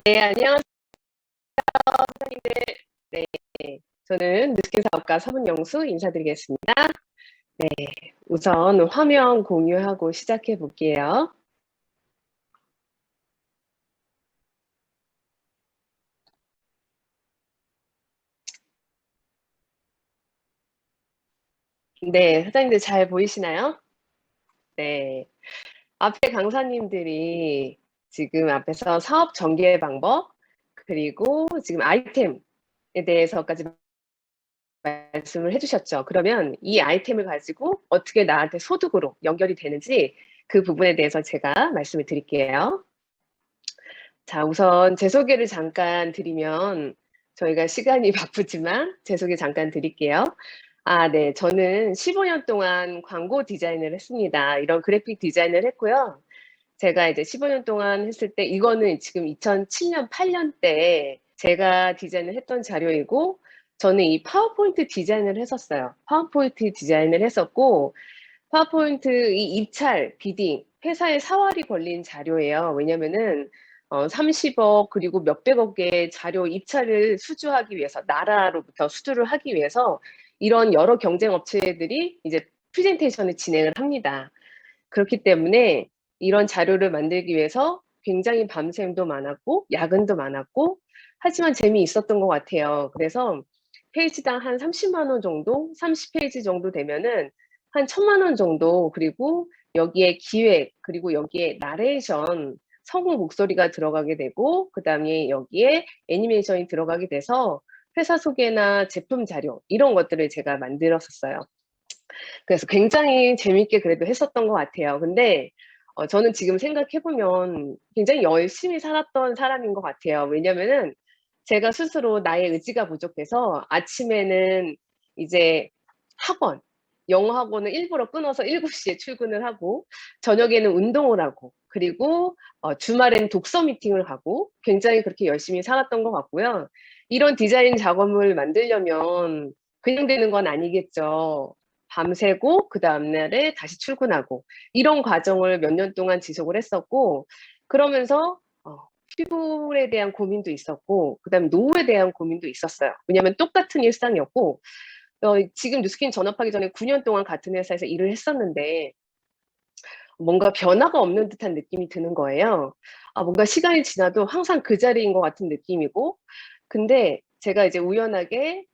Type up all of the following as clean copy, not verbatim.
네, 안녕하세요, 선생님들. 네, 저는 뉴스킨 사업가 서문영수 인사드리겠습니다. 네, 우선 화면 공유하고 시작해 볼게요. 네, 사장님들 잘 보이시나요? 네, 앞에 강사님들이 지금 앞에서 사업 전개 방법, 그리고 지금 아이템에 대해서까지 말씀을 해주셨죠. 그러면 이 아이템을 가지고 어떻게 나한테 소득으로 연결이 되는지 그 부분에 대해서 제가 말씀을 드릴게요. 자, 우선 제 소개를 잠깐 드리면 저희가 시간이 바쁘지만 제 소개 잠깐 드릴게요. 네. 저는 15년 동안 광고 디자인을 했습니다. 이런 그래픽 디자인을 했고요. 제가 이제 15년 동안 했을 때 이거는 지금 2007년, 8년 때 제가 디자인을 했던 자료이고 저는 이 파워포인트 디자인을 했었어요. 파워포인트 디자인을 했었고 파워포인트 이 입찰, 비딩, 회사에 사활이 걸린 자료예요. 왜냐면은 30억 그리고 몇백억의 자료 입찰을 수주하기 위해서 나라로부터 수주를 하기 위해서 이런 여러 경쟁 업체들이 이제 프레젠테이션을 진행을 합니다. 그렇기 때문에 이런 자료를 만들기 위해서 굉장히 밤샘도 많았고 야근도 많았고 하지만 재미있었던 것 같아요. 그래서 페이지당 한 30만 원 정도, 30페이지 정도 되면은 한 1,000만 원 정도 그리고 여기에 기획 그리고 여기에 나레이션 성우 목소리가 들어가게 되고 그다음에 여기에 애니메이션이 들어가게 돼서 회사 소개나 제품 자료 이런 것들을 제가 만들었었어요. 그래서 굉장히 재밌게 그래도 했었던 것 같아요. 근데 저는 지금 생각해 보면 굉장히 열심히 살았던 사람인 것 같아요. 왜냐면은 제가 스스로 나의 의지가 부족해서 아침에는 이제 학원, 영어 학원을 일부러 끊어서 7시에 출근을 하고 저녁에는 운동을 하고 그리고 주말에는 독서 미팅을 가고 굉장히 그렇게 열심히 살았던 것 같고요. 이런 디자인 작업을 만들려면 그냥 되는 건 아니겠죠. 밤새고 그 다음날에 다시 출근하고 이런 과정을 몇 년 동안 지속을 했었고 그러면서 피부에 대한 고민도 있었고 그다음에 노후에 대한 고민도 있었어요. 왜냐하면 똑같은 일상이었고 지금 뉴스킨 전업하기 전에 9년 동안 같은 회사에서 일을 했었는데 뭔가 변화가 없는 듯한 느낌이 드는 거예요. 뭔가 시간이 지나도 항상 그 자리인 것 같은 느낌이고 근데 제가 이제 우연하게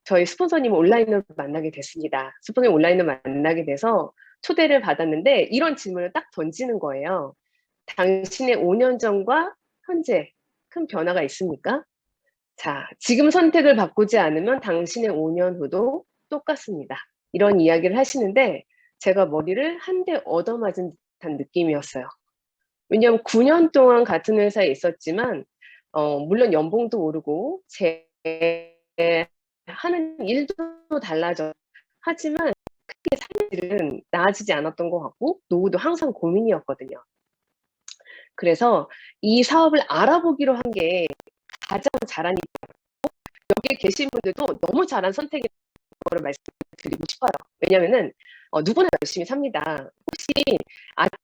저희 스폰서님 온라인으로 만나게 됐습니다. 스폰서님 온라인으로 만나게 돼서 초대를 받았는데 이런 질문을 딱 던지는 거예요. 당신의 5년 전과 현재 큰 변화가 있습니까? 자, 지금 선택을 바꾸지 않으면 당신의 5년 후도 똑같습니다. 이런 이야기를 하시는데 제가 머리를 한 대 얻어맞은 듯한 느낌이었어요. 왜냐하면 9년 동안 같은 회사에 있었지만 물론 연봉도 오르고 제 하는 일도 달라져 하지만 크게 삶의 질은 나아지지 않았던 것 같고 노후도 항상 고민이었거든요. 그래서 이 사업을 알아보기로 한 게 가장 잘한 여기에 계신 분들도 너무 잘한 선택인 거를 말씀드리고 싶어요. 왜냐면은 누구나 열심히 삽니다. 혹시 아침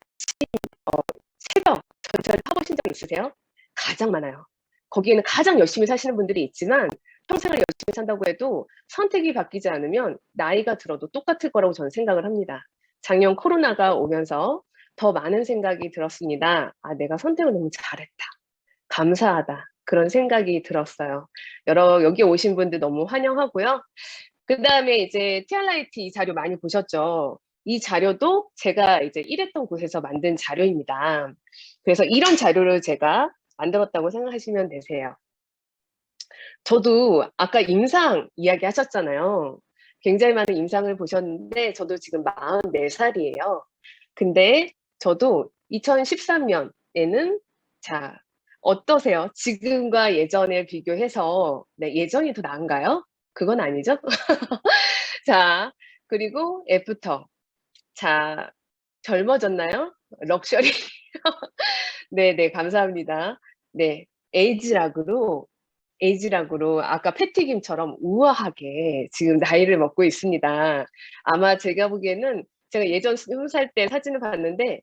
새벽 전철 타보신 적 있으세요? 가장 많아요. 거기에는 가장 열심히 사시는 분들이 있지만 평생을 열심히 산다고 해도 선택이 바뀌지 않으면 나이가 들어도 똑같을 거라고 저는 생각을 합니다. 작년 코로나가 오면서 더 많은 생각이 들었습니다. 내가 선택을 너무 잘했다. 감사하다. 그런 생각이 들었어요. 여기 오신 분들 너무 환영하고요. 그다음에 이제 티알라이트 이 자료 많이 보셨죠? 이 자료도 제가 이제 일했던 곳에서 만든 자료입니다. 그래서 이런 자료를 제가 만들었다고 생각하시면 되세요. 저도 아까 임상 이야기 하셨잖아요. 굉장히 많은 임상을 보셨는데 저도 지금 44살이에요. 근데 저도 2013년에는 자, 어떠세요? 지금과 예전에 비교해서 네, 예전이 더 나은가요? 그건 아니죠? 자, 그리고 애프터. 자, 젊어졌나요? 럭셔리. 네네, 감사합니다. 네, 에이지락으로, 에이지락으로 아까 패티김처럼 우아하게 지금 나이를 먹고 있습니다. 아마 제가 보기에는 제가 예전 20살 때 사진을 봤는데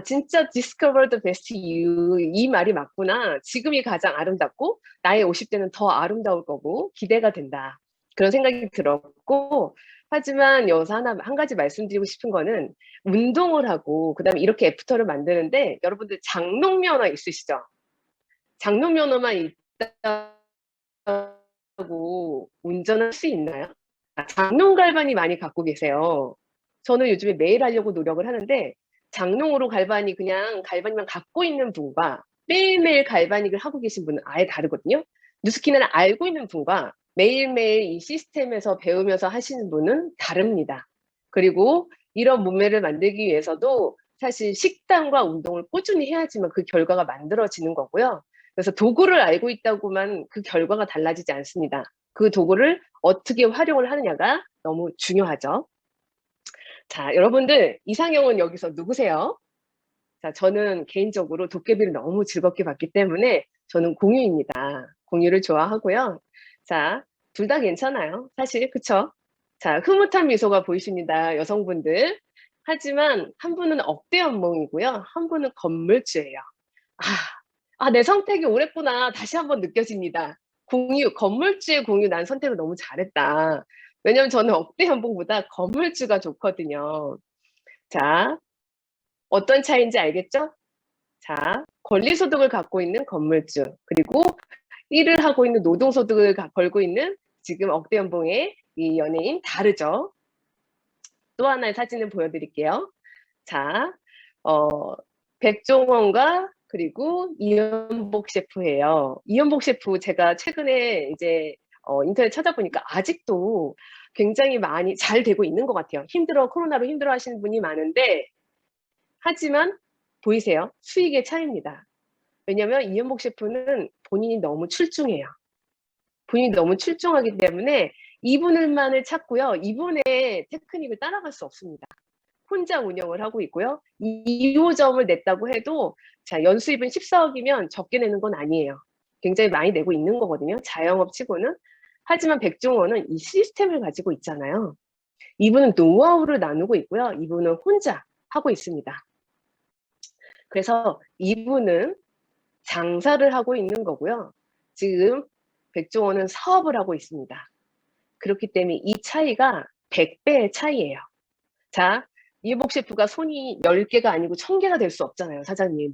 진짜 discover the best you 이 말이 맞구나. 지금이 가장 아름답고 나의 50대는 더 아름다울 거고 기대가 된다. 그런 생각이 들었고 하지만 여기서 한 가지 말씀드리고 싶은 거는 운동을 하고 그다음에 이렇게 애프터를 만드는데 여러분들 장롱 면허 있으시죠? 장롱 면허만 있다고 운전할 수 있나요? 장롱 갈바니 많이 갖고 계세요. 저는 요즘에 매일 하려고 노력을 하는데 장롱으로 갈바니 그냥 갈바니만 갖고 있는 분과 매일매일 갈바닉을 하고 계신 분은 아예 다르거든요. 뉴스키는 알고 있는 분과 매일매일 이 시스템에서 배우면서 하시는 분은 다릅니다. 그리고 이런 몸매를 만들기 위해서도 사실 식단과 운동을 꾸준히 해야지만 그 결과가 만들어지는 거고요. 그래서 도구를 알고 있다고만 그 결과가 달라지지 않습니다. 그 도구를 어떻게 활용을 하느냐가 너무 중요하죠. 자, 여러분들 이상형은 여기서 누구세요? 자, 저는 개인적으로 도깨비를 너무 즐겁게 봤기 때문에 저는 공유입니다. 공유를 좋아하고요. 자, 둘 다 괜찮아요. 사실 그쵸? 자, 흐뭇한 미소가 보이십니다. 여성분들. 하지만 한 분은 억대 연봉이고요. 한 분은 건물주예요. 아, 내 선택이 옳았구나. 다시 한번 느껴집니다. 공유, 건물주의 공유 난 선택을 너무 잘했다. 왜냐면 저는 억대 연봉보다 건물주가 좋거든요. 자, 어떤 차이인지 알겠죠? 자, 권리소득을 갖고 있는 건물주, 그리고 일을 하고 있는 노동소득을 걸고 있는 지금 억대 연봉의 이 연예인 다르죠? 또 하나의 사진을 보여드릴게요. 자, 어, 백종원과 그리고 이연복 셰프예요. 이연복 셰프 제가 최근에 이제 인터넷 찾아보니까 아직도 굉장히 많이 잘 되고 있는 것 같아요. 코로나로 힘들어 하시는 분이 많은데, 하지만 보이세요? 수익의 차이입니다. 왜냐면 이연복 셰프는 본인이 너무 출중해요. 본인이 너무 출중하기 때문에 이분을만을 찾고요. 이분의 테크닉을 따라갈 수 없습니다. 혼자 운영을 하고 있고요. 2호점을 냈다고 해도 자, 연수입은 14억이면 적게 내는 건 아니에요. 굉장히 많이 내고 있는 거거든요. 자영업 치고는. 하지만 백종원은 이 시스템을 가지고 있잖아요. 이분은 노하우를 나누고 있고요. 이분은 혼자 하고 있습니다. 그래서 이분은 장사를 하고 있는 거고요. 지금 백종원은 사업을 하고 있습니다. 그렇기 때문에 이 차이가 100배의 차이예요. 자, 이복 셰프가 손이 10개가 아니고 1000개가 될 수 없잖아요, 사장님.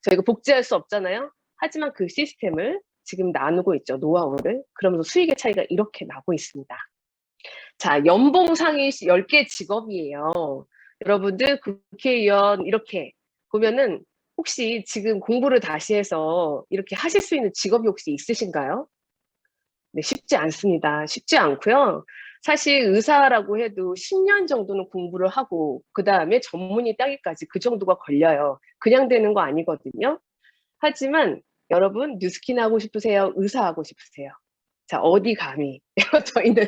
저희가 복제할 수 없잖아요. 하지만 그 시스템을 지금 나누고 있죠, 노하우를. 그러면서 수익의 차이가 이렇게 나고 있습니다. 자, 연봉 상위 10개 직업이에요. 여러분들 국회의원 이렇게 보면은 혹시 지금 공부를 다시 해서 이렇게 하실 수 있는 직업이 혹시 있으신가요? 네, 쉽지 않습니다. 쉽지 않고요. 사실 의사라고 해도 10년 정도는 공부를 하고 그 다음에 전문의 따기까지 그 정도가 걸려요. 그냥 되는 거 아니거든요. 하지만 여러분 뉴스킨 하고 싶으세요? 의사 하고 싶으세요? 자, 어디 감히. 저희는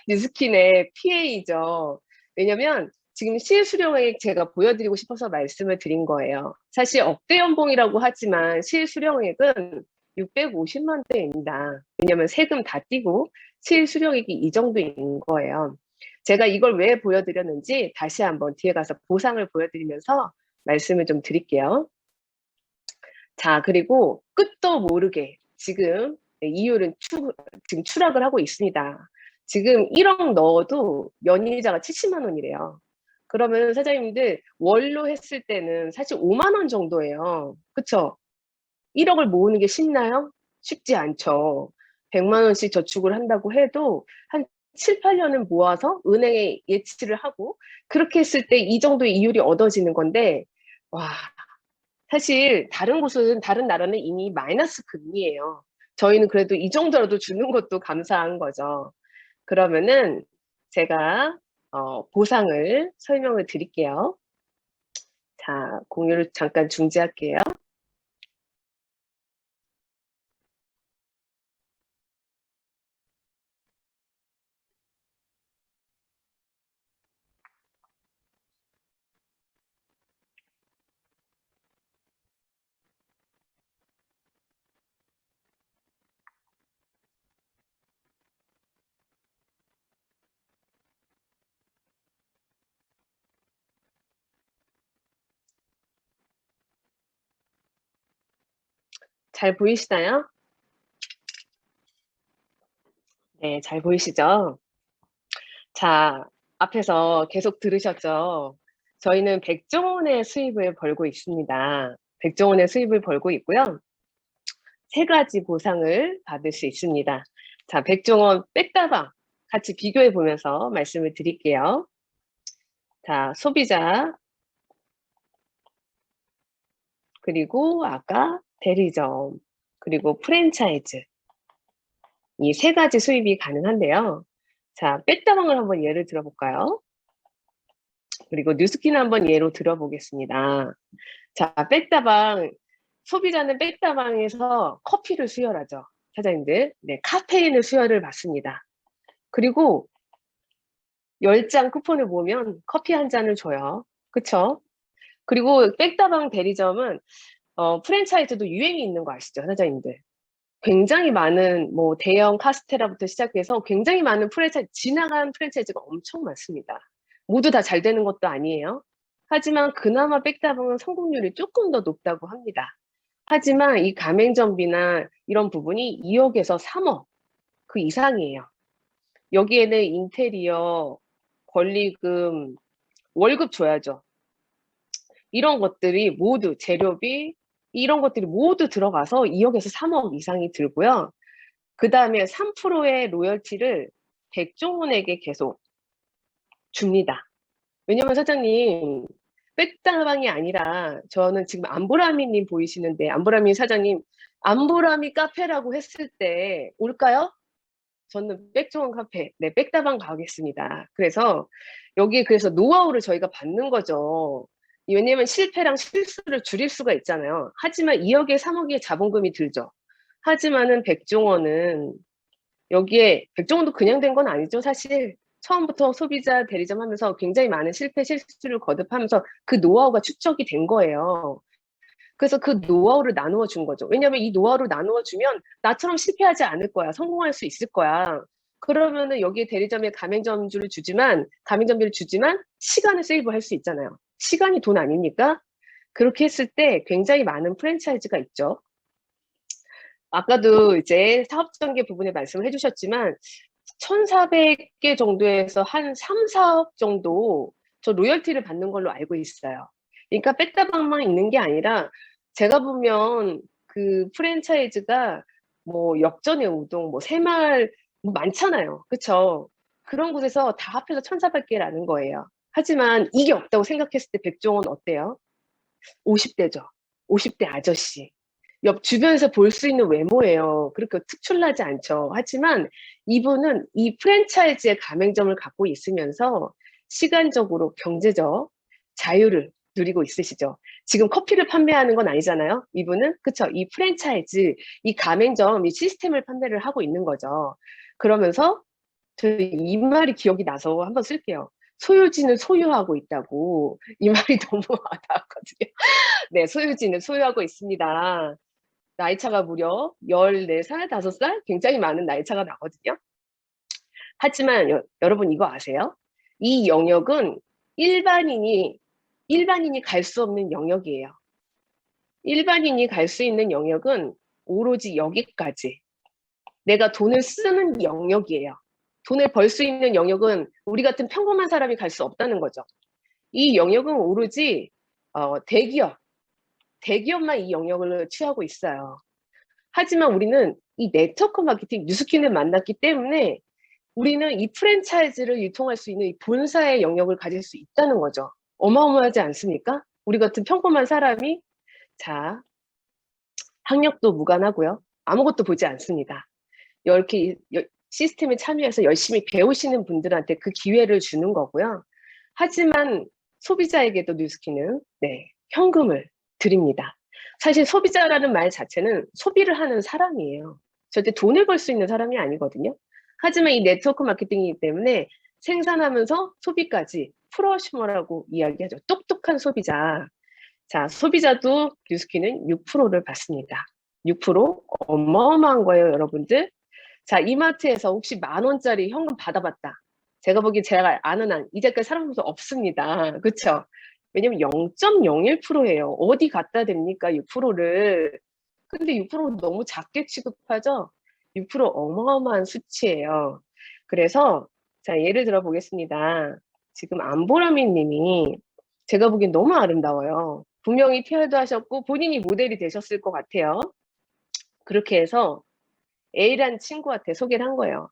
뉴스킨의 PA죠. 왜냐면 지금 실수령액 제가 보여드리고 싶어서 말씀을 드린 거예요. 사실 억대 연봉이라고 하지만 실수령액은 650만 대입니다. 왜냐면 세금 다 떼고 실수령액이 이 정도인 거예요. 제가 이걸 왜 보여드렸는지 다시 한번 뒤에 가서 보상을 보여드리면서 말씀을 좀 드릴게요. 자, 그리고 끝도 모르게 지금 이율은 지금 추락을 하고 있습니다. 지금 1억 넣어도 연이자가 70만 원이래요. 그러면 사장님들 월로 했을 때는 사실 5만 원 정도예요. 그쵸? 1억을 모으는 게 쉽나요? 쉽지 않죠. 100만 원씩 저축을 한다고 해도 한 7, 8년은 모아서 은행에 예치를 하고 그렇게 했을 때 이 정도의 이율이 얻어지는 건데 와, 사실 다른 나라는 이미 마이너스 금리예요. 저희는 그래도 이 정도라도 주는 것도 감사한 거죠. 그러면은 제가 보상을 설명을 드릴게요. 자, 공유를 잠깐 중지할게요. 잘 보이시나요? 네, 잘 보이시죠? 자, 앞에서 계속 들으셨죠? 저희는 100조 원의 수입을 벌고 있습니다. 100조 원의 수입을 벌고 있고요. 세 가지 보상을 받을 수 있습니다. 자, 100조 원 백다방 같이 비교해 보면서 말씀을 드릴게요. 자, 소비자, 그리고 아까 대리점, 그리고 프랜차이즈. 이 세 가지 수입이 가능한데요. 자, 백다방을 한번 예를 들어볼까요? 그리고 뉴스키는 한번 예로 들어보겠습니다. 자, 백다방, 소비자는 백다방에서 커피를 수혈하죠. 사장님들. 네, 카페인을 수혈을 받습니다. 그리고 10장 쿠폰을 모으면 커피 한 잔을 줘요. 그쵸? 그리고 백다방 대리점은 프랜차이즈도 유행이 있는 거 아시죠, 사장님들? 굉장히 많은 뭐 대형 카스테라부터 시작해서 굉장히 많은 프랜차이즈, 지나간 프랜차이즈가 엄청 많습니다. 모두 다 잘 되는 것도 아니에요. 하지만 그나마 백다방은 성공률이 조금 더 높다고 합니다. 하지만 이 가맹점비나 이런 부분이 2억에서 3억 그 이상이에요. 여기에는 인테리어, 권리금, 월급 줘야죠. 이런 것들이 모두 재료비 이런 것들이 모두 들어가서 2억에서 3억 이상이 들고요. 그다음에 3%의 로열티를 백종원에게 계속 줍니다. 왜냐면 사장님 백다방이 아니라 저는 지금 안보라미님 보이시는데 안보라미 사장님 안보라미 카페라고 했을 때 올까요? 저는 백종원 카페, 네, 백다방 가겠습니다. 그래서 여기에 그래서 노하우를 저희가 받는 거죠. 왜냐면 실패랑 실수를 줄일 수가 있잖아요. 하지만 2억에 3억의 자본금이 들죠. 하지만은 백종원은 여기에 백종원도 그냥 된 건 아니죠. 사실 처음부터 소비자 대리점 하면서 굉장히 많은 실패 실수를 거듭하면서 그 노하우가 축적이 된 거예요. 그래서 그 노하우를 나누어 준 거죠. 왜냐면 이 노하우를 나누어 주면 나처럼 실패하지 않을 거야. 성공할 수 있을 거야. 그러면은 여기에 대리점에 가맹점비를 주지만 시간을 세이브할 수 있잖아요. 시간이 돈 아닙니까? 그렇게 했을 때 굉장히 많은 프랜차이즈가 있죠. 아까도 이제 사업 전개 부분에 말씀을 해주셨지만 1,400개 정도에서 한 3, 4억 정도 저 로열티를 받는 걸로 알고 있어요. 그러니까 백다방만 있는 게 아니라 제가 보면 그 프랜차이즈가 뭐 역전의 우동, 뭐 새마을 뭐 많잖아요. 그쵸? 그런 곳에서 다 합해서 1,400개라는 거예요. 하지만 이게 없다고 생각했을 때 백종원 어때요? 50대죠. 50대 아저씨. 옆 주변에서 볼 수 있는 외모예요. 그렇게 특출나지 않죠. 하지만 이분은 이 프랜차이즈의 가맹점을 갖고 있으면서 시간적으로 경제적 자유를 누리고 있으시죠. 지금 커피를 판매하는 건 아니잖아요. 이분은 그쵸. 이 프랜차이즈, 이 가맹점, 이 시스템을 판매를 하고 있는 거죠. 그러면서 저 이 말이 기억이 나서 한번 쓸게요. 소유지는 소유하고 있다고. 이 말이 너무 와닿았거든요. 네, 소유지는 소유하고 있습니다. 나이차가 무려 14살, 5살? 굉장히 많은 나이차가 나거든요. 하지만 여러분 이거 아세요? 이 영역은 일반인이 갈 수 없는 영역이에요. 일반인이 갈 수 있는 영역은 오로지 여기까지. 내가 돈을 쓰는 영역이에요. 돈을 벌 수 있는 영역은 우리 같은 평범한 사람이 갈 수 없다는 거죠. 이 영역은 오로지 대기업만 이 영역을 취하고 있어요. 하지만 우리는 이 네트워크 마케팅 뉴스킨을 만났기 때문에 우리는 이 프랜차이즈를 유통할 수 있는 이 본사의 영역을 가질 수 있다는 거죠. 어마어마하지 않습니까? 우리 같은 평범한 사람이 자 학력도 무관하고요. 아무것도 보지 않습니다. 이렇게 시스템에 참여해서 열심히 배우시는 분들한테 그 기회를 주는 거고요. 하지만 소비자에게도 뉴스킨은 네, 현금을 드립니다. 사실 소비자라는 말 자체는 소비를 하는 사람이에요. 절대 돈을 벌 수 있는 사람이 아니거든요. 하지만 이 네트워크 마케팅이기 때문에 생산하면서 소비까지 프로슈머라고 이야기하죠. 똑똑한 소비자. 자, 소비자도 뉴스킨은 6%를 받습니다. 6% 어마어마한 거예요, 여러분들. 자, 이마트에서 혹시 10,000원짜리 현금 받아봤다. 제가 보기엔 제가 아는 한 이제까지 살아보면서 없습니다. 그쵸? 왜냐면 0.01%예요. 어디 갖다 댑니까? 6%를. 근데 6%는 너무 작게 취급하죠? 6% 어마어마한 수치예요. 그래서 자, 예를 들어 보겠습니다. 지금 안보라미 님이 제가 보기엔 너무 아름다워요. 분명히 TR도 하셨고 본인이 모델이 되셨을 것 같아요. 그렇게 해서 A라는 친구한테 소개를 한 거예요.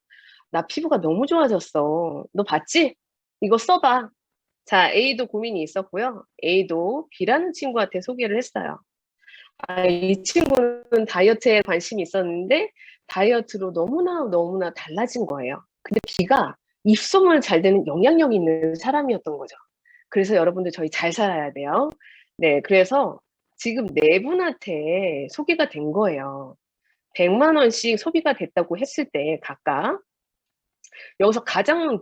나 피부가 너무 좋아졌어. 너 봤지? 이거 써봐. 자, A도 고민이 있었고요. A도 B라는 친구한테 소개를 했어요. 아, 이 친구는 다이어트에 관심이 있었는데 다이어트로 너무나 달라진 거예요. 근데 B가 입소문 잘 되는 영향력 있는 사람이었던 거죠. 그래서 여러분들 저희 잘 살아야 돼요. 네, 그래서 지금 네 분한테 소개가 된 거예요. 100만 원씩 소비가 됐다고 했을 때 각각 여기서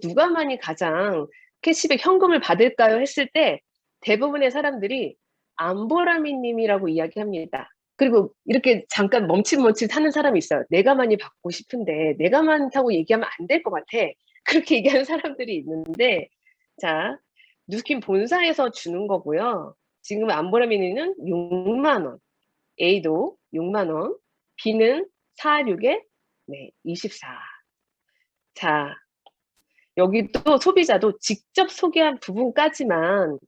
누가 많이 가장 캐시백 현금을 받을까요? 했을 때 대부분의 사람들이 안보라미 님이라고 이야기합니다. 그리고 이렇게 잠깐 멈칫멈칫 하는 사람이 있어요. 내가 많이 받고 싶은데 내가 많다고 얘기하면 안 될 것 같아. 그렇게 얘기하는 사람들이 있는데 자, 누스킨 본사에서 주는 거고요. 지금 안보라미 님은 6만 원, A도 6만 원, B는 46에 네, 24. 자, 여기 또 소비자도 직접 소개한 부분까지만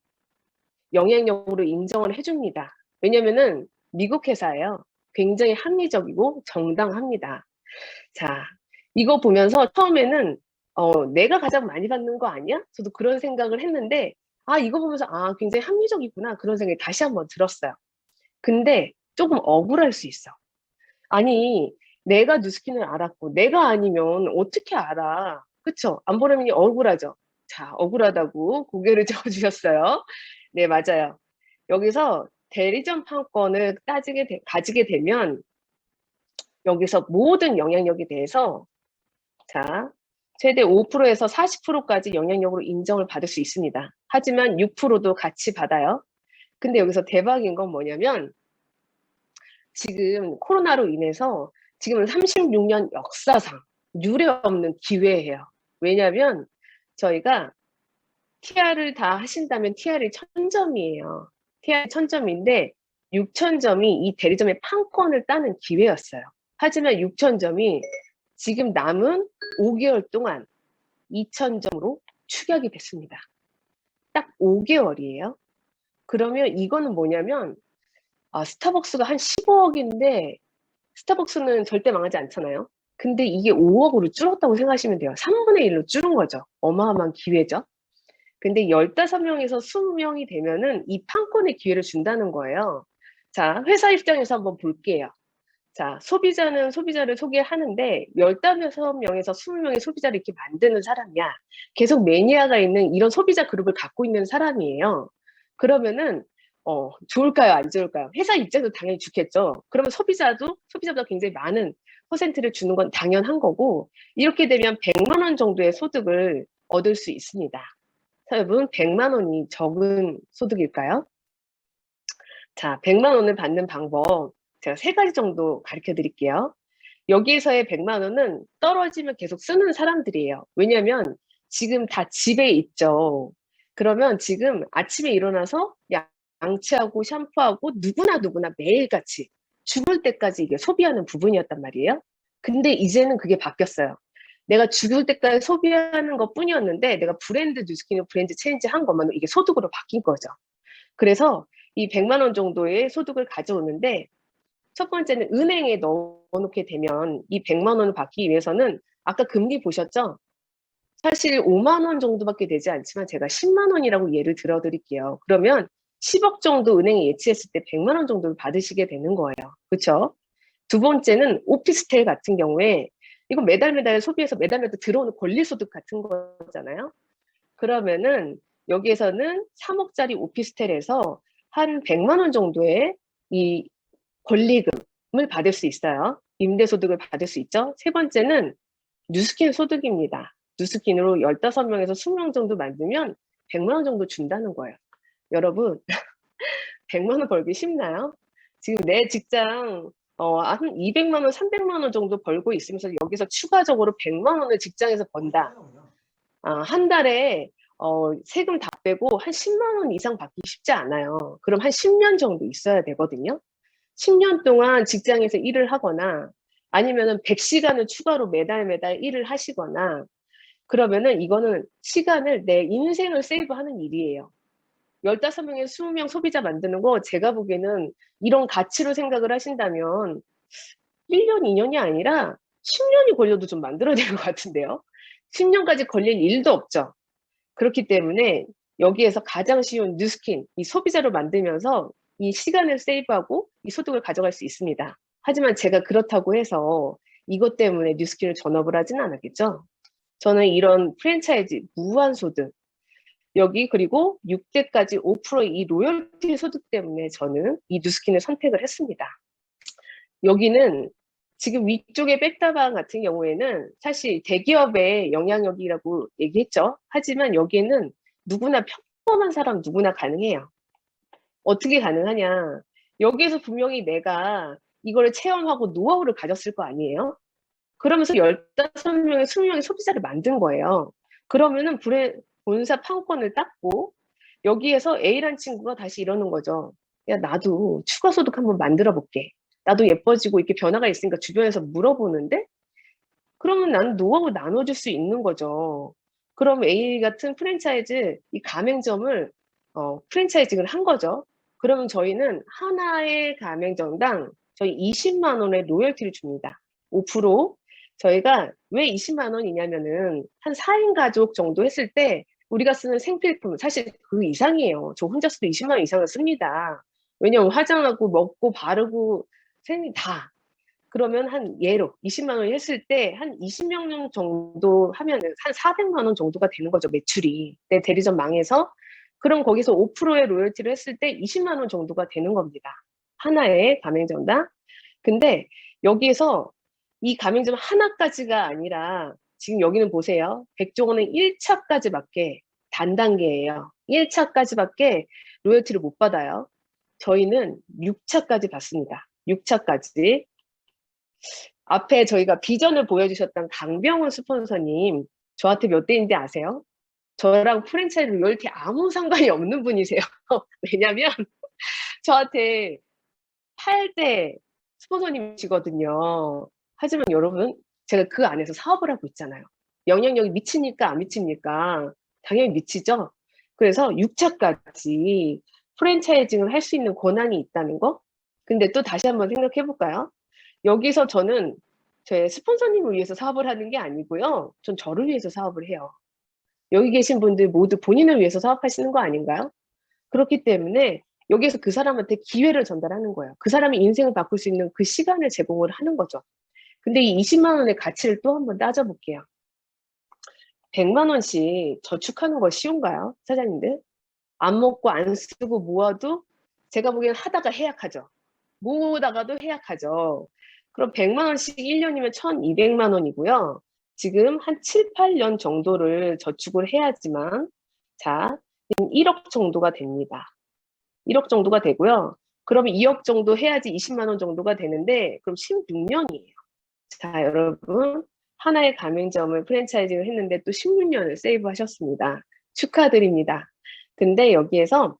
영향력으로 인정을 해줍니다. 왜냐면은 미국 회사예요. 굉장히 합리적이고 정당합니다. 자, 이거 보면서 처음에는 내가 가장 많이 받는 거 아니야? 저도 그런 생각을 했는데 이거 보면서 굉장히 합리적이구나 그런 생각이 다시 한번 들었어요. 근데 조금 억울할 수 있어. 아니, 내가 누스킨을 알았고 내가 아니면 어떻게 알아? 그쵸? 안보라민이 억울하죠? 자, 억울하다고 고개를 저어주셨어요. 네, 맞아요. 여기서 대리점 판권을 가지게 되면 여기서 모든 영향력에 대해서 자, 최대 5%에서 40%까지 영향력으로 인정을 받을 수 있습니다. 하지만 6%도 같이 받아요. 근데 여기서 대박인 건 뭐냐면 지금 코로나로 인해서 지금 36년 역사상 유례 없는 기회예요. 왜냐하면 저희가 TR을 다 하신다면 TR이 1000점이에요. TR이 1000점인데 6000점이 이 대리점의 판권을 따는 기회였어요. 하지만 6000점이 지금 남은 5개월 동안 2000점으로 추격이 됐습니다. 딱 5개월이에요. 그러면 이거는 뭐냐면 스타벅스가 한 15억인데 스타벅스는 절대 망하지 않잖아요. 근데 이게 5억으로 줄었다고 생각하시면 돼요. 3분의 1로 줄은 거죠. 어마어마한 기회죠. 근데 15명에서 20명이 되면은 이 판권의 기회를 준다는 거예요. 자, 회사 입장에서 한번 볼게요. 자, 소비자는 소비자를 소개하는데 15명에서 20명의 소비자를 이렇게 만드는 사람이야. 계속 매니아가 있는 이런 소비자 그룹을 갖고 있는 사람이에요. 그러면은 좋을까요? 안 좋을까요? 회사 입장에서 당연히 좋겠죠. 그러면 소비자보다 굉장히 많은 퍼센트를 주는 건 당연한 거고 이렇게 되면 100만 원 정도의 소득을 얻을 수 있습니다. 자, 여러분 100만 원이 적은 소득일까요? 자, 100만 원을 받는 방법 제가 3가지 정도 가르쳐 드릴게요. 여기에서의 100만 원은 떨어지면 계속 쓰는 사람들이에요. 왜냐면 지금 다 집에 있죠. 그러면 지금 아침에 일어나서 양치하고 샴푸하고 누구나 매일같이 죽을 때까지 이게 소비하는 부분이었단 말이에요. 근데 이제는 그게 바뀌었어요. 내가 죽을 때까지 소비하는 것 뿐이었는데 내가 브랜드 뉴스킨을 브랜드 체인지 한 것만 이게 소득으로 바뀐 거죠. 그래서 이 100만 원 정도의 소득을 가져오는데 첫 번째는 은행에 넣어놓게 되면 이 100만 원을 받기 위해서는 아까 금리 보셨죠? 사실 5만 원 정도밖에 되지 않지만 제가 10만 원이라고 예를 들어 드릴게요. 그러면 10억 정도 은행에 예치했을 때 100만 원 정도를 받으시게 되는 거예요. 그렇죠? 두 번째는 오피스텔 같은 경우에 이건 매달 소비해서 매달 들어오는 권리소득 같은 거잖아요. 그러면은 여기에서는 3억짜리 오피스텔에서 한 100만 원 정도의 이 권리금을 받을 수 있어요. 임대소득을 받을 수 있죠. 세 번째는 뉴스킨 소득입니다. 뉴스킨으로 15명에서 20명 정도 만들면 100만 원 정도 준다는 거예요. 여러분 100만 원 벌기 쉽나요? 지금 내 직장 한 200만 원, 300만 원 정도 벌고 있으면서 여기서 추가적으로 100만 원을 직장에서 번다. 한 달에 세금 다 빼고 한 10만 원 이상 받기 쉽지 않아요. 그럼 한 10년 정도 있어야 되거든요. 10년 동안 직장에서 일을 하거나 아니면은 100시간을 추가로 매달 일을 하시거나 그러면은 이거는 시간을 내 인생을 세이브하는 일이에요. 15명에 20명 소비자 만드는 거 제가 보기에는 이런 가치로 생각을 하신다면 1년, 2년이 아니라 10년이 걸려도 좀 만들어야 될 것 같은데요. 10년까지 걸릴 일도 없죠. 그렇기 때문에 여기에서 가장 쉬운 뉴스킨, 이 소비자로 만들면서 이 시간을 세이브하고 이 소득을 가져갈 수 있습니다. 하지만 제가 그렇다고 해서 이것 때문에 뉴스킨을 전업을 하지는 않았겠죠. 저는 이런 프랜차이즈, 무한 소득, 여기 그리고 6대까지 5%의 이 로열티 소득 때문에 저는 이 뉴스킨을 선택을 했습니다. 여기는 지금 위쪽의 백다방 같은 경우에는 사실 대기업의 영향력이라고 얘기했죠. 하지만 여기에는 누구나 평범한 사람 누구나 가능해요. 어떻게 가능하냐. 여기에서 분명히 내가 이거를 체험하고 노하우를 가졌을 거 아니에요. 그러면서 15명의 20명의 소비자를 만든 거예요. 그러면은 본사 판권을 땄고 여기에서 A란 친구가 다시 이러는 거죠. 야, 나도 추가 소득 한번 만들어 볼게. 나도 예뻐지고 이렇게 변화가 있으니까 주변에서 물어보는데 그러면 나는 노하우 나눠줄 수 있는 거죠. 그럼 A 같은 프랜차이즈 이 가맹점을 프랜차이징을 한 거죠. 그러면 저희는 하나의 가맹점당 저희 20만 원의 로열티를 줍니다. 5%. 저희가 왜 20만 원이냐면은 한 4인 가족 정도 했을 때 우리가 쓰는 생필품 사실 그 이상이에요. 저 혼자서도 20만 원 이상을 씁니다. 왜냐면 화장하고 먹고 바르고 생리 다. 그러면 한 예로 20만 원이 했을 때 한 20명 정도 하면은 한 400만 원 정도가 되는 거죠, 매출이. 내 대리점 망해서. 그럼 거기서 5%의 로열티를 했을 때 20만 원 정도가 되는 겁니다. 하나의 가맹점당. 근데 여기에서 이 가맹점 하나까지가 아니라 지금 여기는 보세요. 백종원은 1차까지밖에 단단계예요. 1차까지밖에 로열티를 못 받아요. 저희는 6차까지 받습니다. 6차까지. 앞에 저희가 비전을 보여주셨던 강병훈 스폰서님, 저한테 몇 대인지 아세요? 저랑 프랜차이즈 로열티 아무 상관이 없는 분이세요. 왜냐면 저한테 8대 스폰서님이시거든요. 하지만 여러분, 제가 그 안에서 사업을 하고 있잖아요. 영향력이 미칩니까? 안 미칩니까? 당연히 미치죠. 그래서 6차까지 프랜차이징을 할 수 있는 권한이 있다는 거? 근데 또 다시 한번 생각해 볼까요? 여기서 저는 제 스폰서님을 위해서 사업을 하는 게 아니고요. 전 저를 위해서 사업을 해요. 여기 계신 분들 모두 본인을 위해서 사업하시는 거 아닌가요? 그렇기 때문에 여기에서 그 사람한테 기회를 전달하는 거예요. 그 사람이 인생을 바꿀 수 있는 그 시간을 제공을 하는 거죠. 근데 이 20만 원의 가치를 또 한번 따져볼게요. 100만 원씩 저축하는 거 쉬운가요? 사장님들? 안 먹고 안 쓰고 모아도 제가 보기엔 하다가 해약하죠. 모으다가도 해약하죠. 그럼 100만 원씩 1년이면 1200만 원이고요. 지금 한 7, 8년 정도를 저축을 해야지만 자, 1억 정도가 됩니다. 1억 정도가 되고요. 그러면 2억 정도 해야지 20만 원 정도가 되는데 그럼 16년이에요. 자, 여러분 하나의 가맹점을 프랜차이징을 했는데 또 16년을 세이브 하셨습니다. 축하드립니다. 근데 여기에서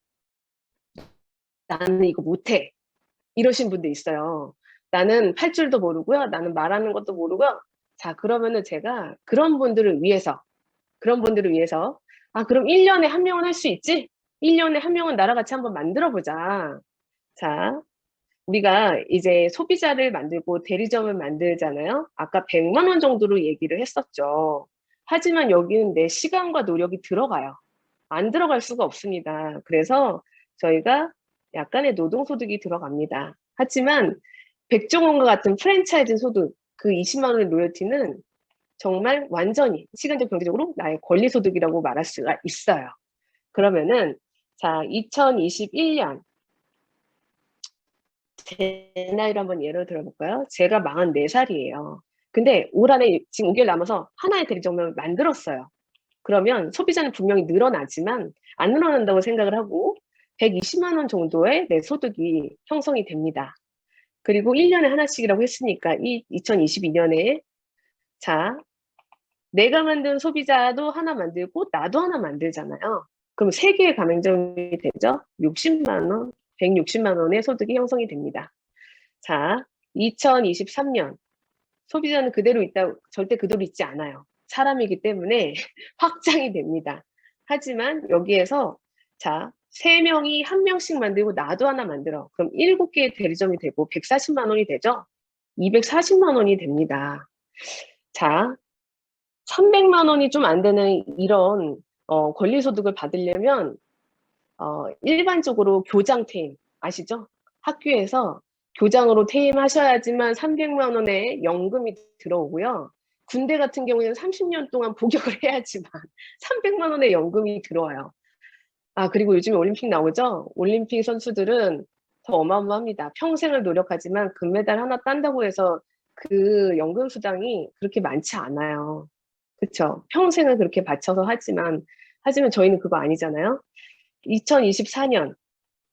나는 이거 못해. 이러신 분들 있어요. 나는 팔 줄도 모르고요. 나는 말하는 것도 모르고요. 자, 그러면은 제가 그런 분들을 위해서, 아, 그럼 1년에 한 명은 할 수 있지? 1년에 한 명은 나랑 같이 한번 만들어 보자. 자, 우리가 이제 소비자를 만들고 대리점을 만들잖아요. 아까 100만 원 정도로 얘기를 했었죠. 하지만 여기는 내 시간과 노력이 들어가요. 안 들어갈 수가 없습니다. 그래서 저희가 약간의 노동소득이 들어갑니다. 하지만 백종원과 같은 프랜차이즈 소득, 그 20만 원의 로열티는 정말 완전히 시간적 경제적으로 나의 권리소득이라고 말할 수가 있어요. 그러면은 자 2021년 제 나이로 한번 예를 들어볼까요? 제가 44살이에요. 근데 올 한해 지금 5개월 남아서 하나의 대리점을 만들었어요. 그러면 소비자는 분명히 늘어나지만 안 늘어난다고 생각을 하고 120만 원 정도의 내 소득이 형성이 됩니다. 그리고 1년에 하나씩이라고 했으니까 2022년에 자 내가 만든 소비자도 하나 만들고 나도 하나 만들잖아요. 그럼 3개의 가맹점이 되죠. 60만 원, 160만 원의 소득이 형성이 됩니다. 자, 2023년 소비자는 그대로 있다, 절대 그대로 있지 않아요. 사람이기 때문에 확장이 됩니다. 하지만 여기에서 자, 3명이 1명씩 만들고 나도 하나 만들어. 그럼 7개의 대리점이 되고 140만 원이 되죠? 240만 원이 됩니다. 자, 300만 원이 좀 안 되는 이런 권리소득을 받으려면 일반적으로 교장 퇴임 아시죠? 학교에서 교장으로 퇴임하셔야지만 300만 원의 연금이 들어오고요. 군대 같은 경우에는 30년 동안 복역을 해야지만 300만 원의 연금이 들어와요. 아, 그리고 요즘에 올림픽 나오죠? 올림픽 선수들은 더 어마어마합니다. 평생을 노력하지만 금메달 하나 딴다고 해서 그 연금 수당이 그렇게 많지 않아요. 그쵸? 평생을 그렇게 바쳐서 하지만 저희는 그거 아니잖아요. 2024년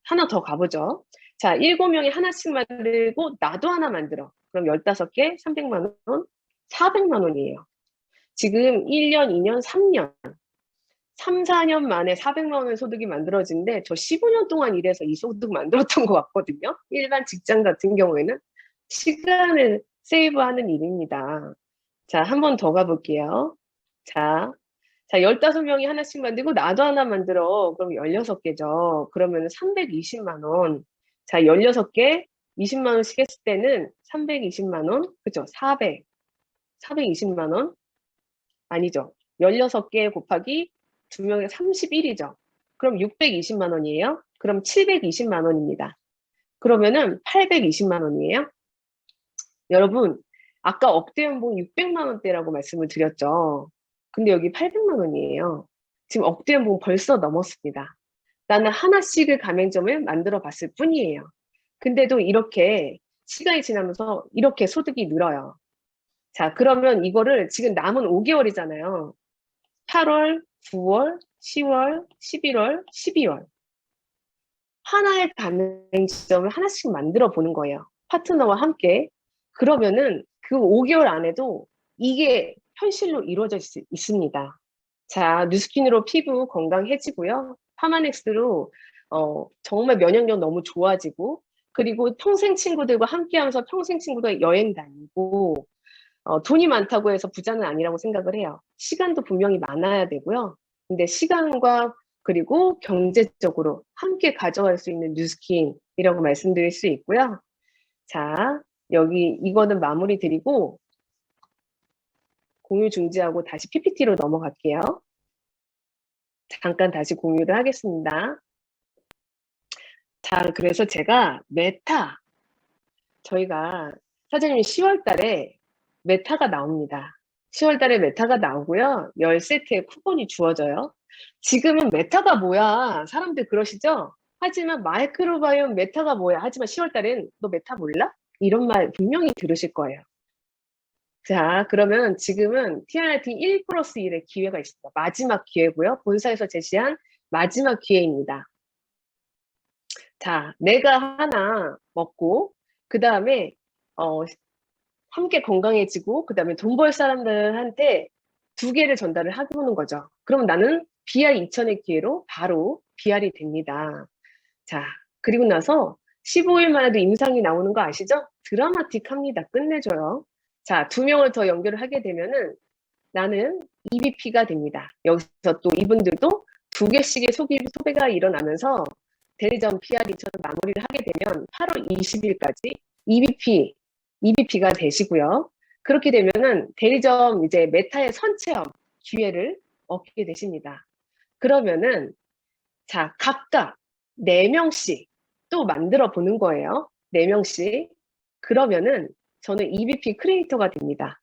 하나 더 가보죠. 자, 7명이 하나씩 만들고 나도 하나 만들어. 그럼 15개 300만 원, 400만 원이에요. 지금 1년, 2년, 3년, 3, 4년 만에 400만 원의 소득이 만들어진데 저 15년 동안 일해서 이 소득 만들었던 것 같거든요. 일반 직장 같은 경우에는 시간을 세이브하는 일입니다. 자, 한 번 더 가볼게요. 자, 15명이 하나씩 만들고 나도 하나 만들어. 그럼 16개죠. 그러면 320만 원. 자, 16개 20만 원씩 했을 때는 320만 원. 그죠? 420만 원. 아니죠. 16개 곱하기 2명에 31이죠. 그럼 620만 원이에요. 그럼 720만 원입니다. 그러면은 820만 원이에요. 여러분, 아까 억대 연봉 600만 원대라고 말씀을 드렸죠. 근데 여기 800만 원이에요. 지금 억대 연봉 벌써 넘었습니다. 나는 하나씩을 가맹점을 만들어 봤을 뿐이에요. 근데도 이렇게 시간이 지나면서 이렇게 소득이 늘어요. 자, 그러면 이거를 지금 남은 5개월이잖아요. 8월, 9월, 10월, 11월, 12월. 하나의 가맹점을 하나씩 만들어 보는 거예요. 파트너와 함께. 그러면은 그 5개월 안에도 이게 현실로 이루어져 있습니다. 자, 뉴스킨으로 피부 건강해지고요. 파마넥스로 정말 면역력 너무 좋아지고, 그리고 평생 친구들과 함께 하면서 평생 친구들과 여행 다니고, 돈이 많다고 해서 부자는 아니라고 생각을 해요. 시간도 분명히 많아야 되고요. 근데 시간과 그리고 경제적으로 함께 가져갈 수 있는 뉴스킨이라고 말씀드릴 수 있고요. 자, 여기 이거는 마무리 드리고 공유 중지하고 다시 PPT로 넘어갈게요. 잠깐 다시 공유를 하겠습니다. 자, 그래서 제가 저희가 사장님이 10월 달에 메타가 나옵니다. 10월 달에 메타가 나오고요. 10세트의 쿠폰이 주어져요. 지금은 메타가 뭐야? 사람들 그러시죠? 하지만 마이크로바이옴 메타가 뭐야? 하지만 10월 달엔 너 메타 몰라? 이런 말 분명히 들으실 거예요. 자, 그러면 지금은 TRT 1+1의 기회가 있습니다. 마지막 기회고요. 본사에서 제시한 마지막 기회입니다. 자, 내가 하나 먹고 그 다음에 함께 건강해지고 그 다음에 돈 벌 사람들한테 2개를 전달을 해보는 거죠. 그럼 나는 BR 2000의 기회로 바로 BR이 됩니다. 자, 그리고 나서 15일 만에도 임상이 나오는 거 아시죠? 드라마틱합니다. 끝내줘요. 자, 2명을 더 연결을 하게 되면은 나는 EBP가 됩니다. 여기서 또 이분들도 2개씩의 소비가 일어나면서 대리점 PR 2000을 마무리를 하게 되면 8월 20일까지 EBP가 되시고요. 그렇게 되면은 대리점 이제 메타의 선체험 기회를 얻게 되십니다. 그러면은 자, 각각 4명씩 또 만들어 보는 거예요. 4명씩. 그러면은 저는 EBP 크리에이터가 됩니다.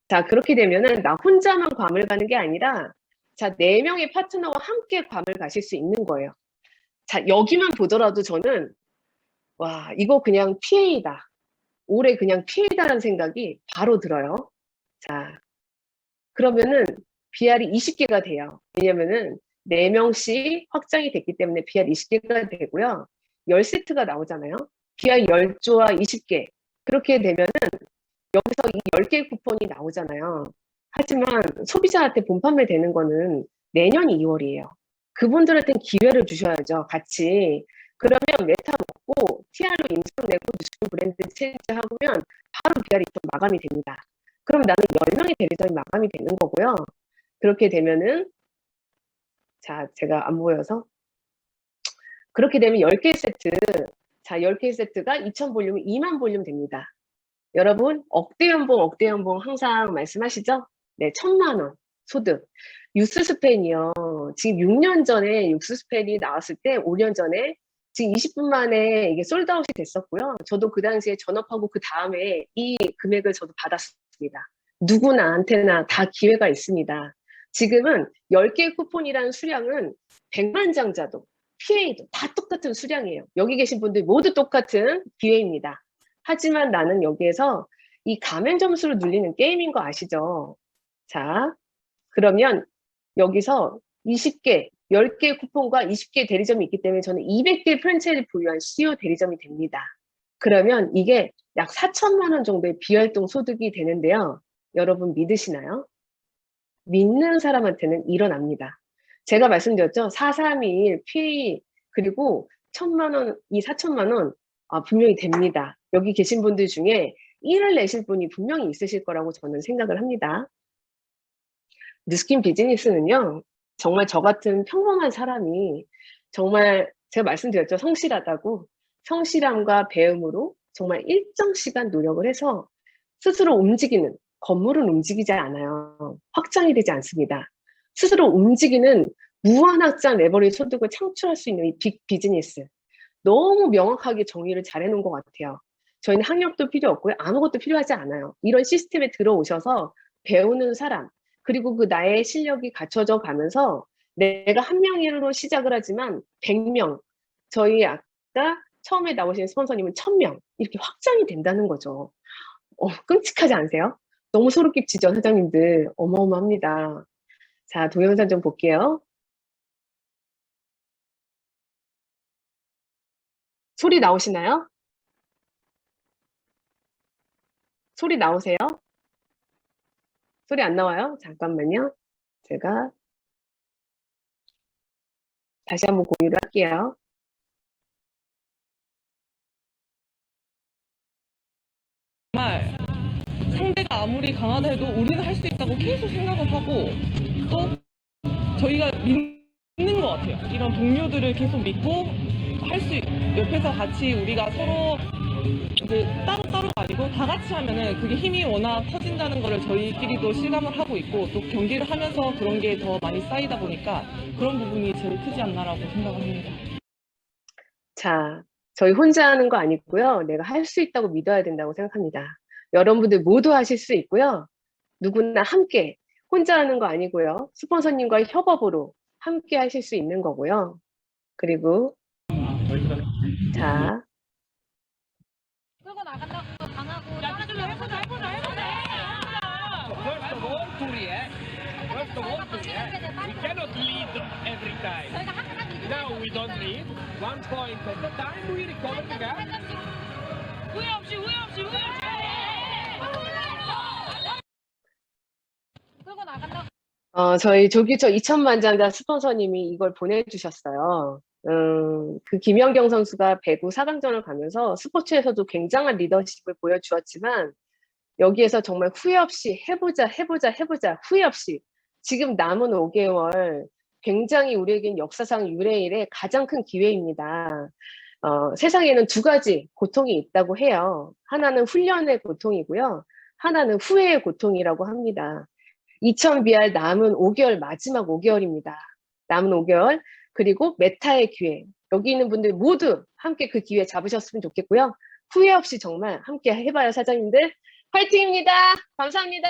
자, 그렇게 되면은 나 혼자만 괌을 가는 게 아니라 자, 4명의 파트너와 함께 괌을 가실 수 있는 거예요. 자, 여기만 보더라도 저는 와, 이거 그냥 PA다. 올해 그냥 PA다라는 생각이 바로 들어요. 자, 그러면은 BR이 20개가 돼요. 왜냐면은 4명씩 확장이 됐기 때문에 BR 20개가 되고요. 10세트가 나오잖아요. BR 10조와 20개. 그렇게 되면은 여기서 이 10개의 쿠폰이 나오잖아요. 하지만 소비자한테 본판매 되는 거는 내년 2월이에요. 그분들한테는 기회를 주셔야죠. 같이. 그러면 메타 먹고 TR로 인증 내고 뉴스 브랜드 체인지 하면 바로 BR 입점 마감이 됩니다. 그럼 나는 10명의 대리점이 마감이 되는 거고요. 그렇게 되면은 자, 제가 안 보여서 그렇게 되면 10개 세트, 자, 10개 세트가 2,000볼륨이 2만 볼륨 됩니다. 여러분, 억대 연봉 항상 말씀하시죠? 네, 1,000만 원 소득. 육수스팬이요. 지금 6년 전에 육수스팬이 나왔을 때 5년 전에 지금 20분 만에 이게 솔드아웃이 됐었고요. 저도 그 당시에 전업하고 그 다음에 이 금액을 저도 받았습니다. 누구나한테나 다 기회가 있습니다. 지금은 10개 쿠폰이라는 수량은 100만 장자도 PA도 다 똑같은 수량이에요. 여기 계신 분들 모두 똑같은 기회입니다. 하지만 나는 여기에서 이 가맹 점수를 눌리는 게임인 거 아시죠? 자, 그러면 여기서 20개, 10개 쿠폰과 20개 대리점이 있기 때문에 저는 200개 프랜차이즈 보유한 CEO 대리점이 됩니다. 그러면 이게 약 4천만 원 정도의 비활동 소득이 되는데요. 여러분 믿으시나요? 믿는 사람한테는 일어납니다. 제가 말씀드렸죠. 4321 PA 그리고 1,000만 원, 이 4천만 원 분명히 됩니다. 여기 계신 분들 중에 1을 내실 분이 분명히 있으실 거라고 저는 생각을 합니다. 뉴스킨 비즈니스는요. 정말 저 같은 평범한 사람이 정말 제가 말씀드렸죠. 성실하다고. 성실함과 배움으로 정말 일정 시간 노력을 해서 스스로 움직이는 건물은 움직이지 않아요. 확장이 되지 않습니다. 스스로 움직이는 무한확장 레버리지 소득을 창출할 수 있는 이 빅 비즈니스. 너무 명확하게 정의를 잘 해놓은 것 같아요. 저희는 학력도 필요 없고요. 아무것도 필요하지 않아요. 이런 시스템에 들어오셔서 배우는 사람, 그리고 그 나의 실력이 갖춰져 가면서 내가 한 명으로 시작을 하지만 100명, 저희 아까 처음에 나오신 스폰서님은 1,000명 이렇게 확장이 된다는 거죠. 끔찍하지 않으세요? 너무 소름 끼치죠, 사장님들. 어마어마합니다. 자, 동영상 좀 볼게요. 소리 나오시나요? 소리 나오세요? 소리 안 나와요? 잠깐만요. 제가 다시 한번 공유를 할게요. 정말 상대가 아무리 강하다 해도 우리는 할 수 있다고 계속 생각을 하고 또 저희가 믿는 것 같아요. 이런 동료들을 계속 믿고 할 수 옆에서 같이 우리가 서로 이제 따로따로가 아니고 다 같이 하면은 그게 힘이 워낙 커진다는 거를 저희끼리도 실감을 하고 있고 또 경기를 하면서 그런 게 더 많이 쌓이다 보니까 그런 부분이 제일 크지 않나라고 생각을 합니다. 자, 저희 혼자 하는 거 아니고요. 내가 할 수 있다고 믿어야 된다고 생각합니다. 여러분들 모두 하실 수 있고요. 누구나 함께 혼자 하는 거 아니고요. 스폰서님과 협업으로 함께 하실 수 있는 거고요. 그리고 자, 끌고 나간다고 당하고 떨어지면 해보자. First of all, to react. First of all, to react. We cannot lead every time. 저희가 항상 믿음을 Now we don't lead. One point at a time, we recover the gap. 후회 없이 끌고 나간다고 저희 조규철 2천만 장자 스폰서님이 이걸 보내주셨어요. 그 김연경 선수가 배구 4강전을 가면서 스포츠에서도 굉장한 리더십을 보여주었지만 여기에서 정말 후회 없이 해보자 후회 없이 지금 남은 5개월 굉장히 우리에겐 역사상 유례일의 가장 큰 기회입니다. 세상에는 두 가지 고통이 있다고 해요. 하나는 훈련의 고통이고요. 하나는 후회의 고통이라고 합니다. 2000BR 남은 5개월, 마지막 5개월입니다. 남은 5개월, 그리고 메타의 기회. 여기 있는 분들 모두 함께 그 기회 잡으셨으면 좋겠고요. 후회 없이 정말 함께 해봐요, 사장님들. 화이팅입니다. 감사합니다.